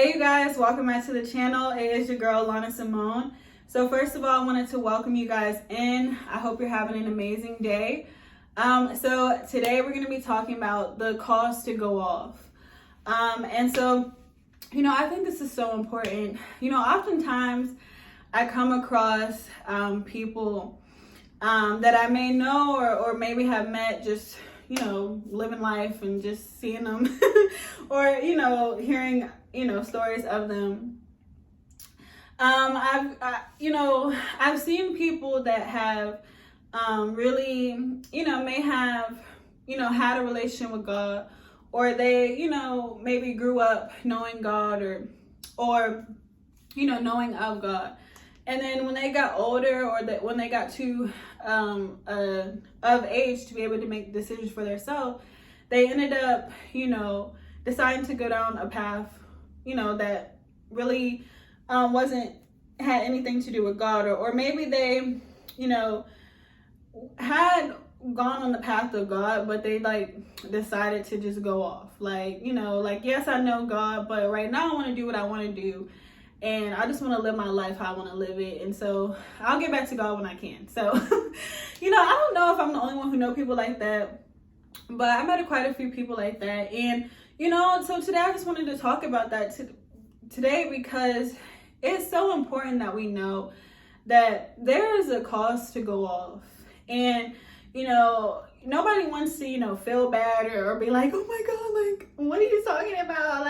Hey you guys, welcome back to the channel. It is your girl Lana Simone. So first of all, I wanted to welcome you guys in. I hope you're having an amazing day. So today we're going to be talking about the cause to go off. I think this is so important. Oftentimes I come across people that I may know or maybe have met just living life and just seeing them or hearing stories of them. I've seen people that have really may have had a relation with God, or they maybe grew up knowing God or knowing of God. And then when they got older, or that when they got too of age to be able to make decisions for themselves, they ended up, deciding to go down a path, that really had anything to do with God, or maybe they, had gone on the path of God, but they decided to just go off. Yes, I know God, but right now I want to do what I want to do. And I just want to live my life how I want to live it. And so I'll get back to God when I can. So, I don't know if I'm the only one who know people like that, but I met quite a few people like that. And, so today I just wanted to talk about that today, because it's so important that we know that there is a cause to go off. And, nobody wants to, feel bad or be like, oh my God, what are you talking about?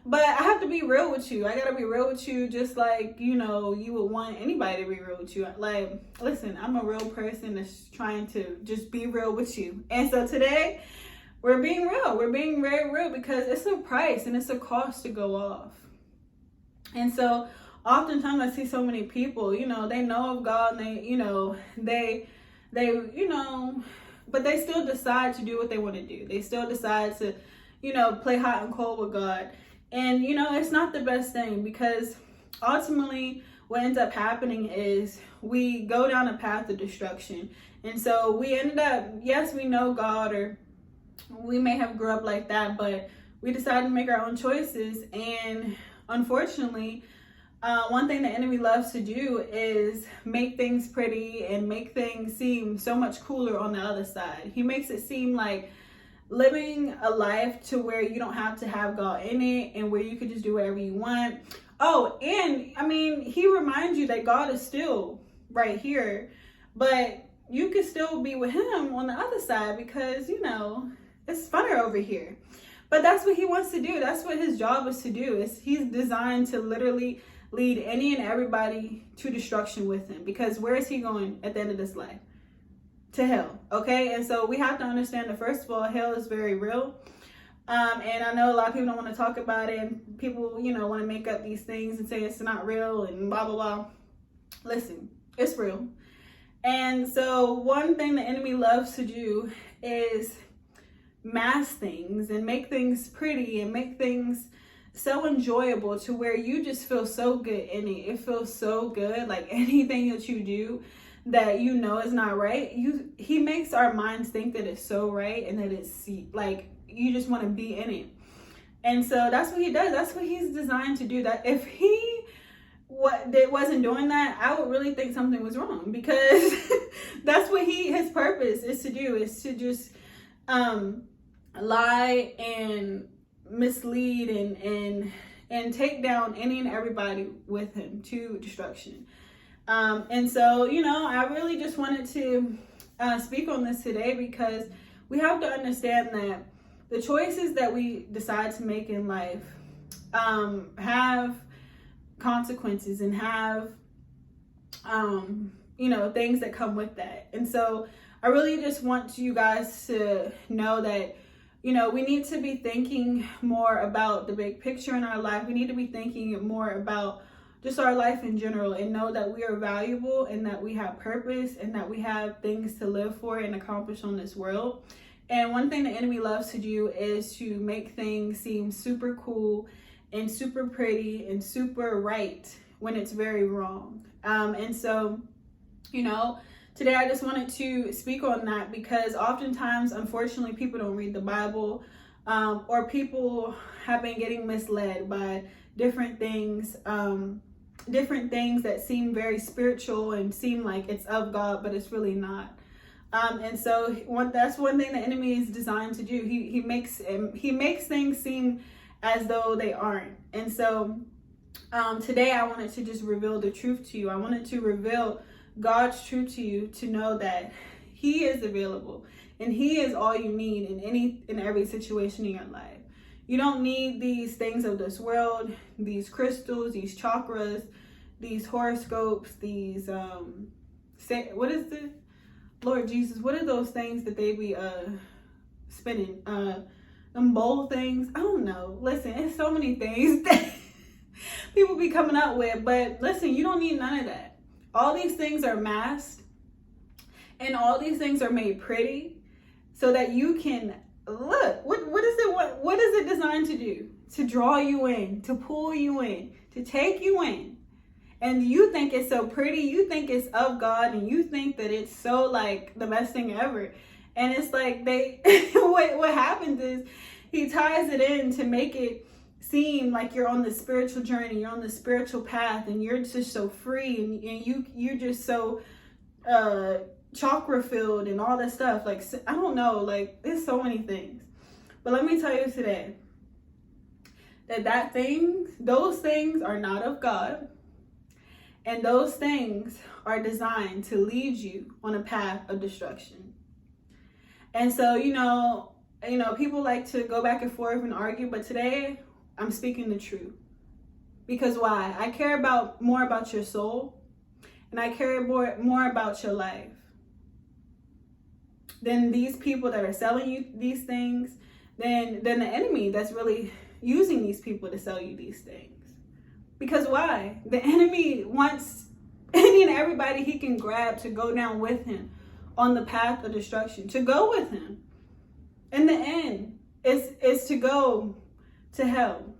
But I have to be real with you. I gotta be real with you, just like, you would want anybody to be real with you. Listen, I'm a real person that's trying to just be real with you. And so today, we're being real. We're being very real, because it's a price and it's a cost to go off. And so oftentimes I see so many people, they know of God, and they but they still decide to do what they want to do. They still decide to, play hot and cold with God. And, it's not the best thing, because ultimately what ends up happening is we go down a path of destruction. And so we ended up, yes, we know God, or we may have grew up like that, but we decided to make our own choices. And unfortunately, one thing the enemy loves to do is make things pretty and make things seem so much cooler on the other side. He makes it seem like living a life to where you don't have to have God in it, and where you could just do whatever you want. Oh, and he reminds you that God is still right here, but you could still be with him on the other side, because it's funner over here. But that's what he wants to do. That's what his job is to do. He's designed to literally lead any and everybody to destruction with him, because where is he going at the end of this life? To hell. Okay. And so we have to understand that, first of all, hell is very real. And I know a lot of people don't want to talk about it, and people, want to make up these things and say it's not real and blah, blah, blah. Listen, it's real. And so one thing the enemy loves to do is mask things and make things pretty and make things so enjoyable to where you just feel so good in it. It feels so good. Like anything that you do that is not right, he makes our minds think that it's so right, and that it's like you just want to be in it. And so that's what he does. That's what he's designed to do. That if he wasn't doing that, I would really think something was wrong, because that's what his purpose is to do, is to just lie and mislead and take down any and everybody with him to destruction. And so, I really just wanted to speak on this today, because we have to understand that the choices that we decide to make in life have consequences and have, things that come with that. And so I really just want you guys to know that, we need to be thinking more about the big picture in our life. We need to be thinking more about just our life in general, and know that we are valuable, and that we have purpose, and that we have things to live for and accomplish on this world. And one thing the enemy loves to do is to make things seem super cool and super pretty and super right when it's very wrong. And so, today I just wanted to speak on that, because oftentimes, unfortunately, people don't read the Bible. or people have been getting misled by different things that seem very spiritual and seem like it's of God, but it's really not. And so that's one thing the enemy is designed to do. He makes things seem as though they aren't. And so today I wanted to just reveal the truth to you. I wanted to reveal God's truth to you, to know that He is available and He is all you need in every situation in your life. You don't need these things of this world, these crystals, these chakras, these horoscopes, these what is this? Lord Jesus, what are those things that they be spinning? Them bowl things? I don't know. Listen, it's so many things that people be coming up with, but listen, you don't need none of that. All these things are masked, and all these things are made pretty so that you can look. What is it designed to do? To draw you in, to pull you in, to take you in. And you think it's so pretty, you think it's of God, and you think that it's so like the best thing ever. And it's like what happens is He ties it in to make it seem like you're on the spiritual journey, you're on the spiritual path, and you're just so free, and you're just so chakra filled and all that stuff. Like, I don't know, like there's so many things. But let me tell you today that those things are not of God. And those things are designed to lead you on a path of destruction. And so, people like to go back and forth and argue, but today I'm speaking the truth. Because why? I care more about your soul, and I care more about your life than these people that are selling you these things, than the enemy that's really using these people to sell you these things. Because why? The enemy wants any and everybody he can grab to go down with him on the path of destruction, to go with him. In the end, is to go to hell.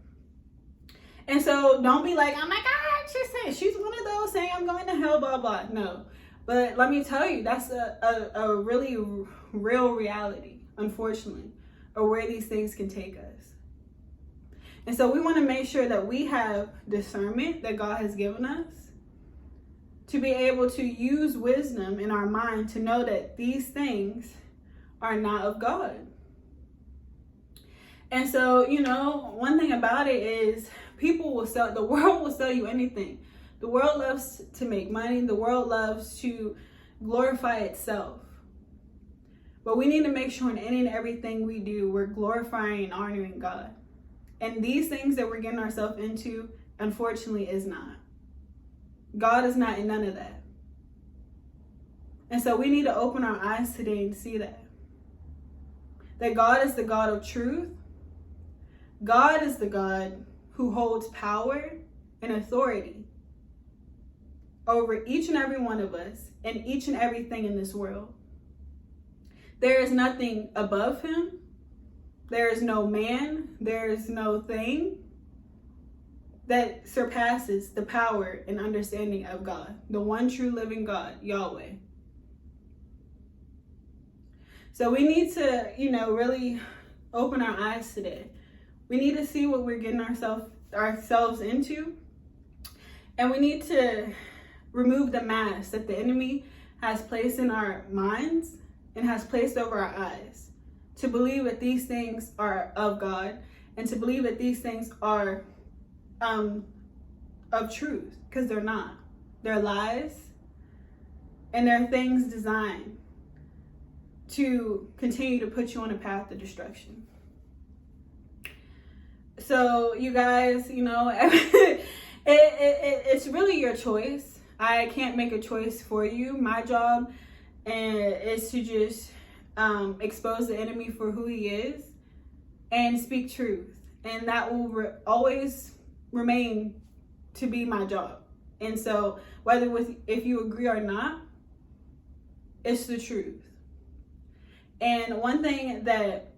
And so don't be like, oh my God, she's one of those saying I'm going to hell, blah, blah. No. But let me tell you, that's a really real reality, unfortunately, of where these things can take us. And so we want to make sure that we have discernment that God has given us to be able to use wisdom in our mind to know that these things are not of God. And so, one thing about it is the world will sell you anything. The world loves to make money. The world loves to glorify itself. But we need to make sure in any and everything we do, we're glorifying and honoring God. And these things that we're getting ourselves into, unfortunately, is not. God is not in none of that. And so we need to open our eyes today and see that. That God is the God of truth. God is the God who holds power and authority over each and every one of us and each and everything in this world. There is nothing above Him. There is no man, there is no thing that surpasses the power and understanding of God, the one true living God, Yahweh. So we need to, really open our eyes today. We need to see what we're getting ourselves into. And we need to remove the mask that the enemy has placed in our minds and has placed over our eyes, to believe that these things are of God and to believe that these things are of truth, because they're not. They're lies, and they're things designed to continue to put you on a path of destruction. So you guys, it's really your choice. I can't make a choice for you. My job is to just expose the enemy for who he is and speak truth, and that will always remain to be my job. And so if you agree or not, it's the truth. And one thing that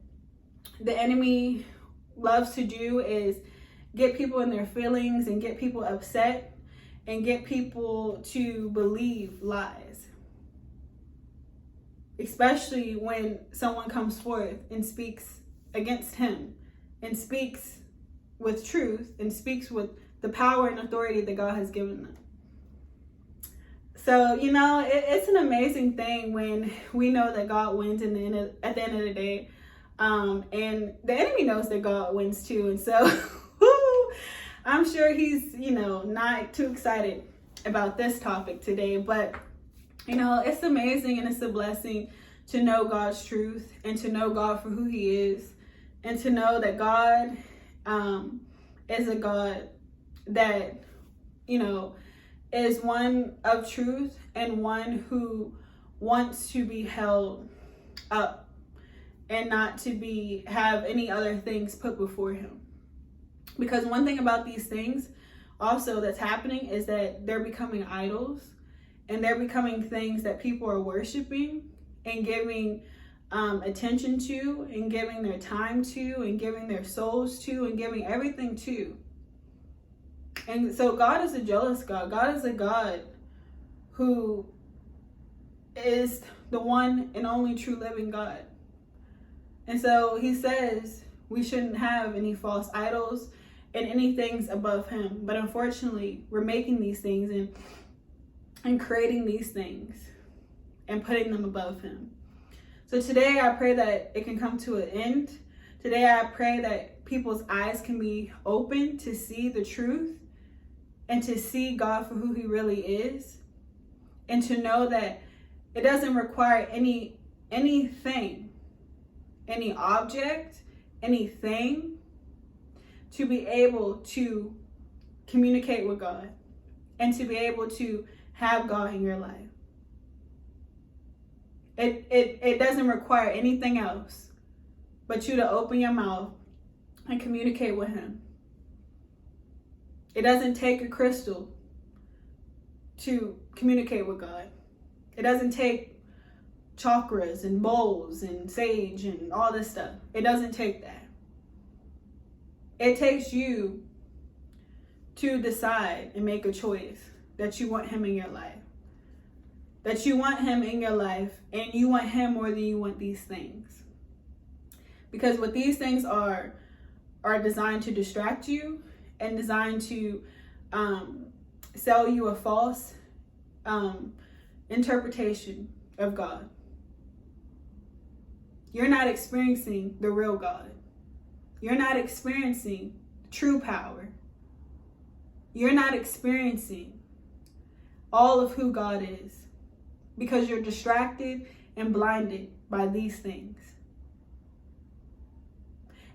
the enemy loves to do is get people in their feelings and get people upset and get people to believe lies. Especially when someone comes forth and speaks against him and speaks with truth and speaks with the power and authority that God has given them. So, it's an amazing thing when we know that God wins at the end of the day. And the enemy knows that God wins too. And so I'm sure he's, not too excited about this topic today. But, it's amazing and it's a blessing to know God's truth and to know God for who he is. And to know that God is a God that, is one of truth and one who wants to be held up and not to have any other things put before him. Because one thing about these things also that's happening is that they're becoming idols, and they're becoming things that people are worshiping and giving attention to and giving their time to and giving their souls to and giving everything to. And so God is a jealous God. God is a God who is the one and only true living God. And so he says we shouldn't have any false idols and any things above him. But unfortunately, we're making these things and creating these things and putting them above him. So today I pray that it can come to an end. Today I pray that people's eyes can be open to see the truth and to see God for who he really is, and to know that it doesn't require anything, any object, anything to be able to communicate with God and to be able to have God in your life. It doesn't require anything else but you to open your mouth and communicate with him. It doesn't take a crystal to communicate with God. It doesn't take chakras and bowls and sage and all this stuff. It doesn't take that. It takes you to decide and make a choice that you want him in your life. That you want him in your life, and you want him more than you want these things. Because what these things are designed to distract you and designed to sell you a false interpretation of God. You're not experiencing the real God. You're not experiencing true power. You're not experiencing all of who God is, because you're distracted and blinded by these things.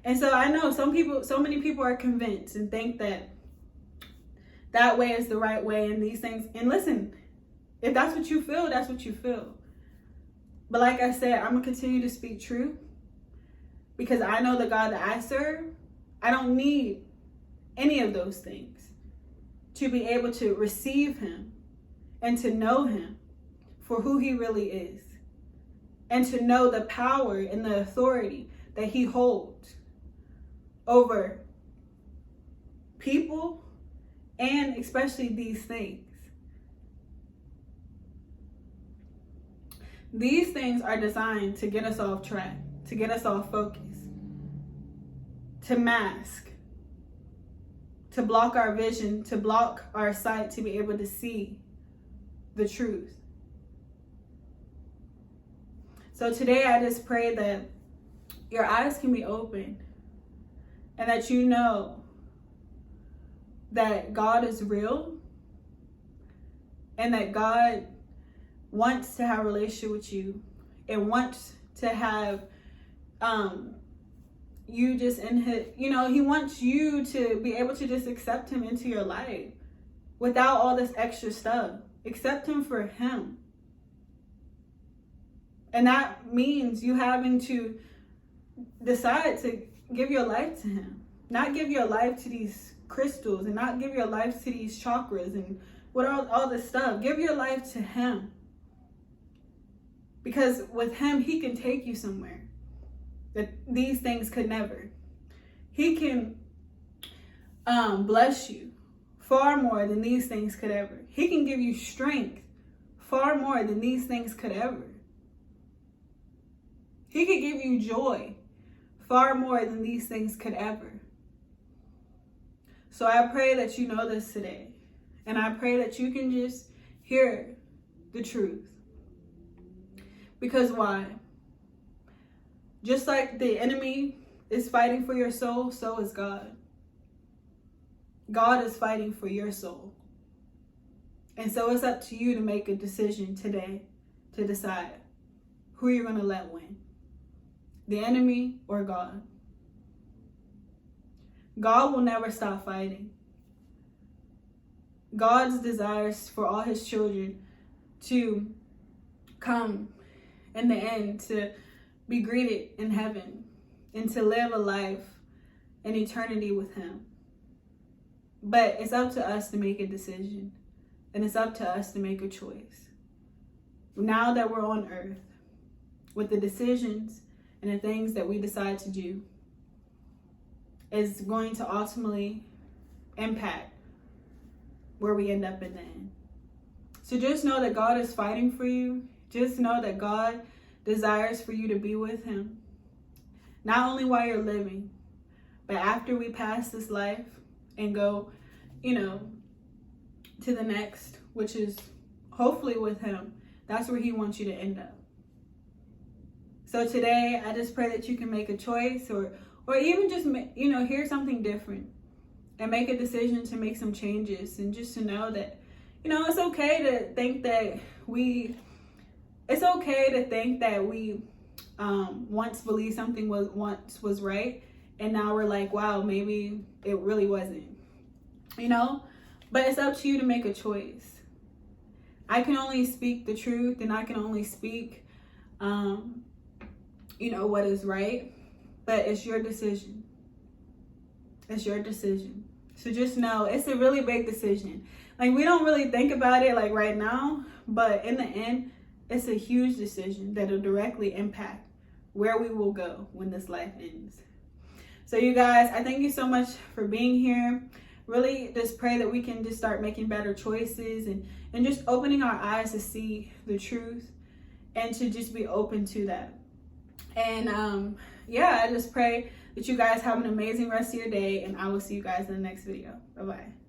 And so I know so many people are convinced and think that way is the right way and these things. And listen, if that's what you feel, that's what you feel. But like I said, I'm going to continue to speak truth, because I know the God that I serve. I don't need any of those things to be able to receive him and to know him for who he really is, and to know the power and the authority that he holds over people and especially these things. These things are designed to get us off track, to get us off focus, to mask, to block our vision, to block our sight, to be able to see the truth. So today I just pray that your eyes can be opened and that you know that God is real and that God wants to have a relationship with you and wants to have you just in his, he wants you to be able to just accept him into your life without all this extra stuff. Accept him for him. And that means you having to decide to give your life to him. Not give your life to these crystals and not give your life to these chakras and what all this stuff. Give your life to him. Because with him, he can take you somewhere that these things could never. He can bless you far more than these things could ever. He can give you strength far more than these things could ever. He could give you joy far more than these things could ever. So I pray that you know this today. And I pray that you can just hear the truth. Because why? Just like the enemy is fighting for your soul, so is God. God is fighting for your soul. And so it's up to you to make a decision today to decide who you're going to let win. The enemy or God. God will never stop fighting. God's desires for all his children to come in the end to be greeted in heaven and to live a life in eternity with him. But it's up to us to make a decision, and it's up to us to make a choice. Now that we're on earth, with the decisions and the things that we decide to do, is going to ultimately impact where we end up in the end. So just know that God is fighting for you. Just know that God desires for you to be with him. Not only while you're living, but after we pass this life and go, to the next, which is hopefully with him. That's where he wants you to end up. So today, I just pray that you can make a choice or even just, hear something different and make a decision to make some changes, and just to know that, it's okay to think that we once believed something was right, and now we're like, wow, maybe it really wasn't, but it's up to you to make a choice. I can only speak the truth, and I can only speak, what is right, but it's your decision. It's your decision. So just know it's a really big decision. Like, we don't really think about it like right now, but in the end, it's a huge decision that will directly impact where we will go when this life ends. So you guys, I thank you so much for being here. Really just pray that we can just start making better choices and just opening our eyes to see the truth and to just be open to that. And I just pray that you guys have an amazing rest of your day, and I will see you guys in the next video. Bye-bye.